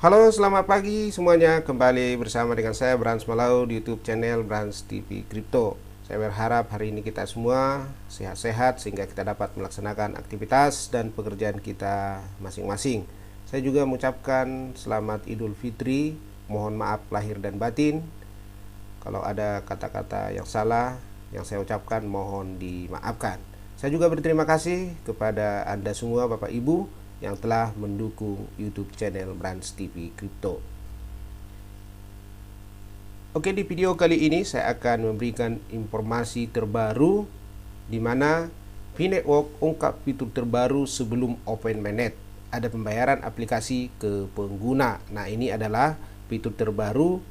Halo, selamat pagi semuanya. Kembali bersama dengan saya Brans Malau di YouTube channel Brans TV Crypto. Saya berharap hari ini kita semua sehat-sehat sehingga kita dapat melaksanakan aktivitas dan pekerjaan kita masing-masing. Saya juga mengucapkan selamat Idul Fitri. Mohon maaf lahir dan batin. Kalau ada kata-kata yang salah yang saya ucapkan mohon dimaafkan. Saya juga berterima kasih kepada Anda semua Bapak Ibu yang telah mendukung YouTube channel Brans TV Crypto. Oke, di video kali ini saya akan memberikan informasi terbaru di mana P-Network ungkap fitur terbaru sebelum Open Mainnet. Ada pembayaran aplikasi ke pengguna. Nah, ini adalah fitur terbaru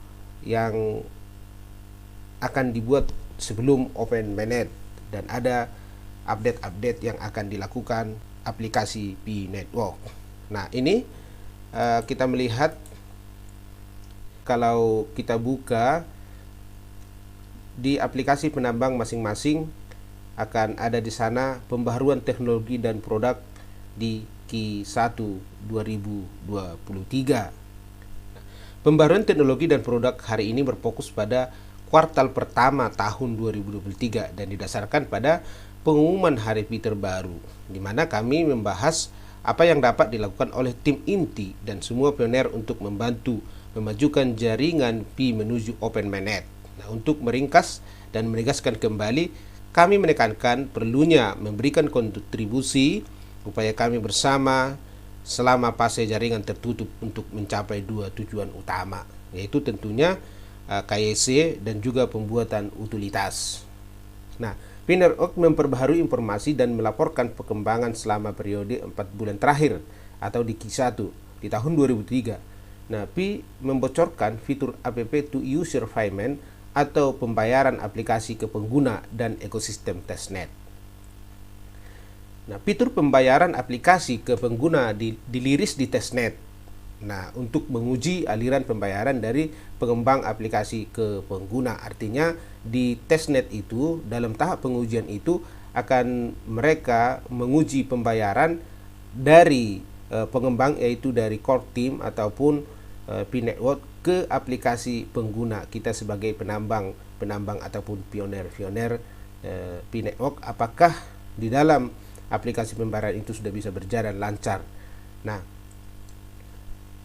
yang akan dibuat sebelum Open Mainnet dan ada update-update yang akan dilakukan aplikasi P-Network. Nah, ini kita melihat kalau kita buka di aplikasi penambang masing-masing akan ada di sana pembaharuan teknologi dan produk di Q1 2023. Pembaharuan teknologi dan produk hari ini berfokus pada kuartal pertama tahun 2023 dan didasarkan pada pengumuman hari Pi terbaru, di mana kami membahas apa yang dapat dilakukan oleh tim inti dan semua pioner untuk membantu memajukan jaringan Pi menuju Open Mainnet. Nah, untuk meringkas dan menegaskan kembali, kami menekankan perlunya memberikan kontribusi upaya kami bersama selama fase jaringan tertutup untuk mencapai dua tujuan utama, yaitu tentunya KYC dan juga pembuatan utilitas. Nah, P-Network memperbaharui informasi dan melaporkan perkembangan selama periode 4 bulan terakhir atau di Q1 di tahun 2003. Nah, Pi membocorkan fitur app to user payment atau pembayaran aplikasi ke pengguna dan ekosistem testnet. Nah, fitur pembayaran aplikasi ke pengguna diliris di testnet. Nah, untuk menguji aliran pembayaran dari pengembang aplikasi ke pengguna, artinya di testnet itu dalam tahap pengujian itu akan mereka menguji pembayaran dari pengembang, yaitu dari core team ataupun P-Network ke aplikasi pengguna kita sebagai penambang ataupun pioner P-Network, apakah di dalam aplikasi pembayaran itu sudah bisa berjalan lancar. Nah,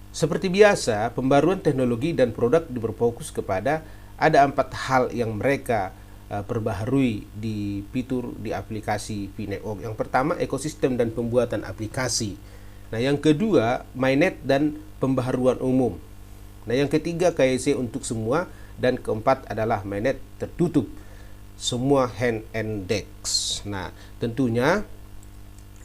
seperti biasa, pembaruan teknologi dan produk berfokus kepada ada 4 hal yang mereka perbaharui di fitur di aplikasi P-Network. Yang pertama, ekosistem dan pembuatan aplikasi. Nah, yang kedua, mainnet dan pembaharuan umum. Nah, yang ketiga, KYC untuk semua. Dan keempat adalah mainnet tertutup, semua hand and DEX. Nah, tentunya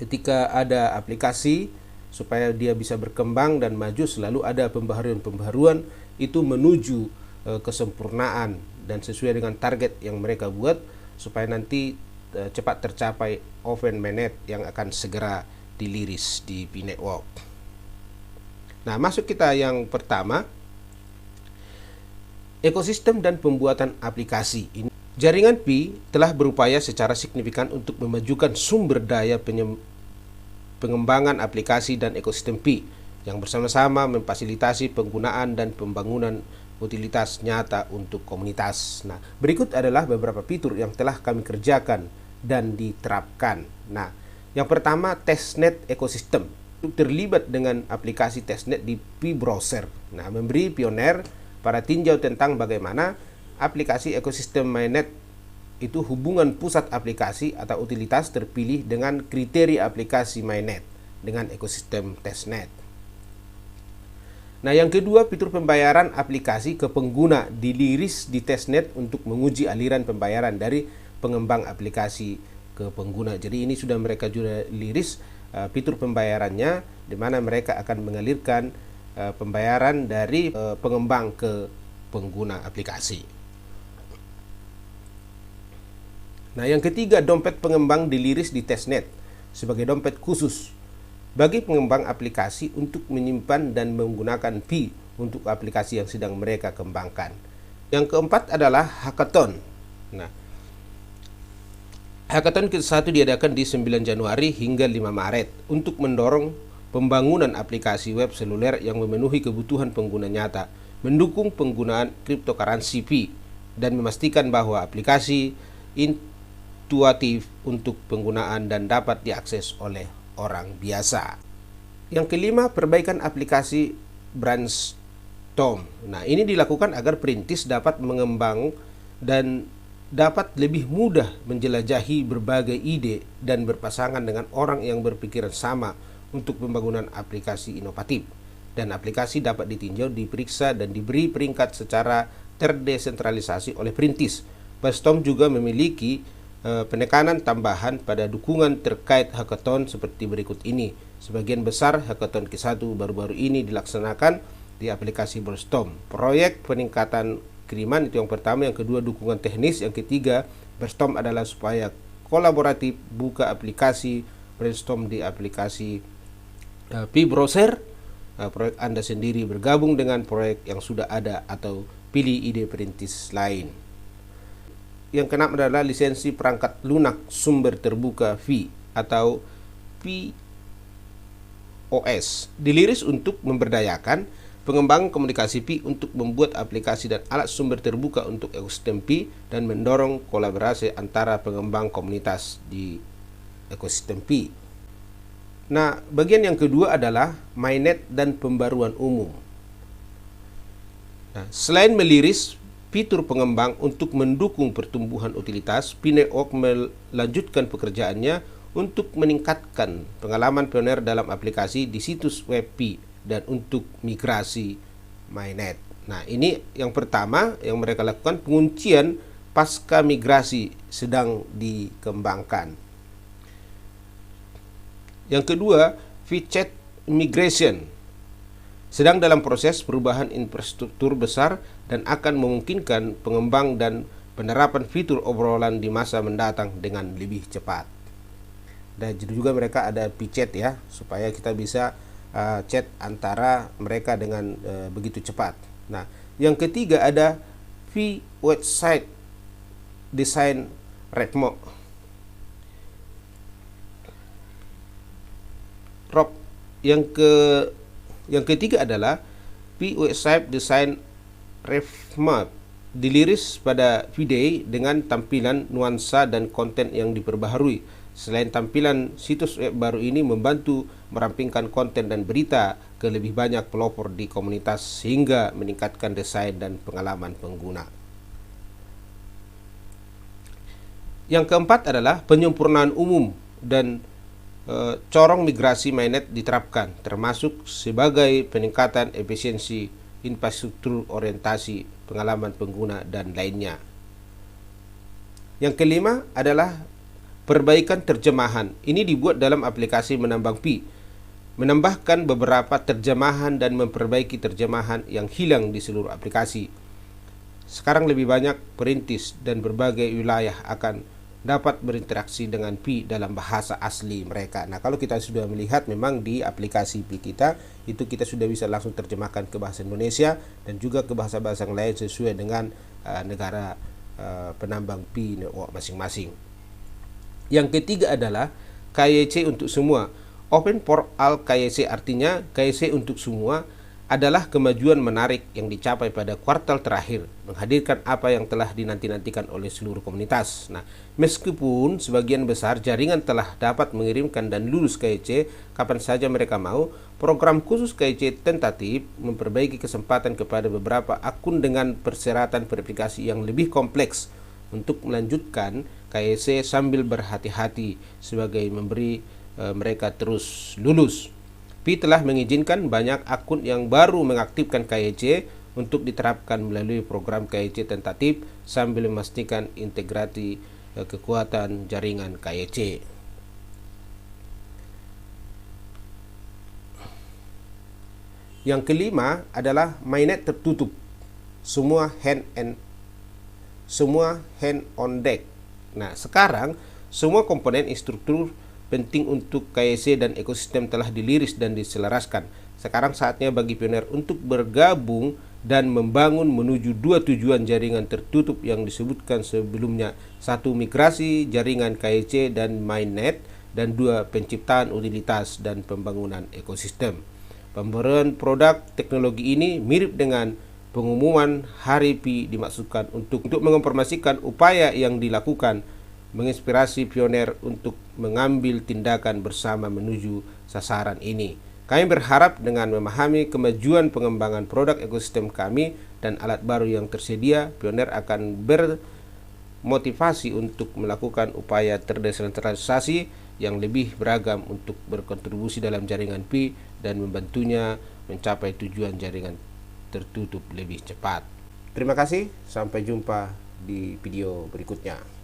ketika ada aplikasi, supaya dia bisa berkembang dan maju, selalu ada pembaharuan-pembaharuan itu menuju kesempurnaan dan sesuai dengan target yang mereka buat supaya nanti cepat tercapai Open Mainnet yang akan segera diliris di P-Network. Nah, masuk kita yang pertama, ekosistem dan pembuatan aplikasi. Jaringan Pi telah berupaya secara signifikan untuk memajukan sumber daya pengembangan aplikasi dan ekosistem Pi yang bersama-sama memfasilitasi penggunaan dan pembangunan utilitas nyata untuk komunitas. Nah, berikut adalah beberapa fitur yang telah kami kerjakan dan diterapkan. Nah, yang pertama, testnet ekosistem. Terlibat dengan aplikasi testnet di Pi Browser. Nah, memberi pioner para tinjau tentang bagaimana aplikasi ekosistem mainnet itu hubungan pusat aplikasi atau utilitas terpilih dengan kriteria aplikasi mainnet dengan ekosistem testnet. Nah, yang kedua, fitur pembayaran aplikasi ke pengguna diliris di testnet untuk menguji aliran pembayaran dari pengembang aplikasi ke pengguna. Jadi ini sudah mereka juga liris fitur pembayarannya, di mana mereka akan mengalirkan pembayaran dari pengembang ke pengguna aplikasi. Nah, yang ketiga, dompet pengembang diliris di testnet sebagai dompet khusus bagi pengembang aplikasi untuk menyimpan dan menggunakan Pi untuk aplikasi yang sedang mereka kembangkan. Yang keempat adalah hackathon. Nah, hackathon ke-1 diadakan di 9 Januari hingga 5 Maret untuk mendorong pembangunan aplikasi web seluler yang memenuhi kebutuhan pengguna nyata, mendukung penggunaan cryptocurrency Pi, dan memastikan bahwa aplikasi intuitif untuk penggunaan dan dapat diakses oleh orang biasa. Yang kelima, perbaikan aplikasi Brainstorm. Nah, ini dilakukan agar perintis dapat mengembang dan dapat lebih mudah menjelajahi berbagai ide dan berpasangan dengan orang yang berpikiran sama untuk pembangunan aplikasi inovatif. Dan aplikasi dapat ditinjau, diperiksa, dan diberi peringkat secara terdesentralisasi oleh perintis. Brainstorm juga memiliki penekanan tambahan pada dukungan terkait hackathon seperti berikut ini. Sebagian besar hackathon Q1 baru-baru ini dilaksanakan di aplikasi Brainstorm. Proyek peningkatan kiriman itu yang pertama, yang kedua dukungan teknis, yang ketiga Brainstorm adalah supaya kolaboratif. Buka aplikasi Brainstorm di aplikasi Pi Browser, proyek Anda sendiri, bergabung dengan proyek yang sudah ada, atau pilih ide perintis lain. Yang keenam adalah lisensi perangkat lunak sumber terbuka Pi atau POS, diliris untuk memberdayakan pengembangan komunikasi Pi untuk membuat aplikasi dan alat sumber terbuka untuk ekosistem Pi dan mendorong kolaborasi antara pengembang komunitas di ekosistem Pi. Nah, bagian yang kedua adalah mainnet dan pembaruan umum. Nah, selain meliris fitur pengembang untuk mendukung pertumbuhan utilitas, Pi Network melanjutkan pekerjaannya untuk meningkatkan pengalaman pioner dalam aplikasi di situs web Pi dan untuk migrasi mainnet. Nah, ini yang pertama yang mereka lakukan, penguncian pasca migrasi sedang dikembangkan. Yang kedua, VChat migration sedang dalam proses perubahan infrastruktur besar dan akan memungkinkan pengembang dan penerapan fitur obrolan di masa mendatang dengan lebih cepat. Dan juga mereka ada VChat ya, supaya kita bisa chat antara mereka dengan begitu cepat. Nah, yang ketiga ada website design Rob. Yang ketiga adalah website design roadmap, diliris pada V-Day dengan tampilan, nuansa, dan konten yang diperbaharui. Selain tampilan, situs web baru ini membantu merampingkan konten dan berita ke lebih banyak pelopor di komunitas sehingga meningkatkan desain dan pengalaman pengguna. Yang keempat adalah penyempurnaan umum dan corong migrasi mainnet diterapkan, termasuk sebagai peningkatan efisiensi infrastruktur, orientasi pengalaman pengguna, dan lainnya. Yang kelima adalah perbaikan terjemahan. Ini dibuat dalam aplikasi Menambang Pi, menambahkan beberapa terjemahan dan memperbaiki terjemahan yang hilang di seluruh aplikasi. Sekarang lebih banyak perintis dan berbagai wilayah akan dapat berinteraksi dengan Pi dalam bahasa asli mereka. Nah, kalau kita sudah melihat memang di aplikasi Pi kita, itu kita sudah bisa langsung terjemahkan ke bahasa Indonesia dan juga ke bahasa-bahasa yang lain sesuai dengan negara penambang Pi Network masing-masing. Yang ketiga adalah KYC untuk semua. Open for all KYC, artinya KYC untuk semua adalah kemajuan menarik yang dicapai pada kuartal terakhir, menghadirkan apa yang telah dinanti-nantikan oleh seluruh komunitas. Nah, meskipun sebagian besar jaringan telah dapat mengirimkan dan lulus KYC kapan saja mereka mau, program khusus KYC tentatif memperbaiki kesempatan kepada beberapa akun dengan persyaratan verifikasi yang lebih kompleks untuk melanjutkan KYC sambil berhati-hati sebagai memberi mereka terus lulus. Pi telah mengizinkan banyak akun yang baru mengaktifkan KYC untuk diterapkan melalui program KYC tentatif sambil memastikan integrasi kekuatan jaringan KYC. Yang kelima adalah mainnet tertutup, semua hand on deck. Nah, sekarang semua komponen infrastruktur penting untuk KYC dan ekosistem telah diliris dan diselaraskan. Sekarang saatnya bagi pioner untuk bergabung dan membangun menuju dua tujuan jaringan tertutup yang disebutkan sebelumnya. Satu, migrasi jaringan KYC dan mainnet, dan 2. Penciptaan utilitas dan pembangunan ekosistem. Pemberian produk teknologi ini mirip dengan pengumuman Hari Pi dimaksudkan untuk menginformasikan upaya yang dilakukan, menginspirasi pioner untuk mengambil tindakan bersama menuju sasaran ini. Kami berharap dengan memahami kemajuan pengembangan produk ekosistem kami dan alat baru yang tersedia, pioner akan bermotivasi untuk melakukan upaya terdesentralisasi yang lebih beragam untuk berkontribusi dalam jaringan Pi dan membantunya mencapai tujuan jaringan tertutup lebih cepat. Terima kasih, sampai jumpa di video berikutnya.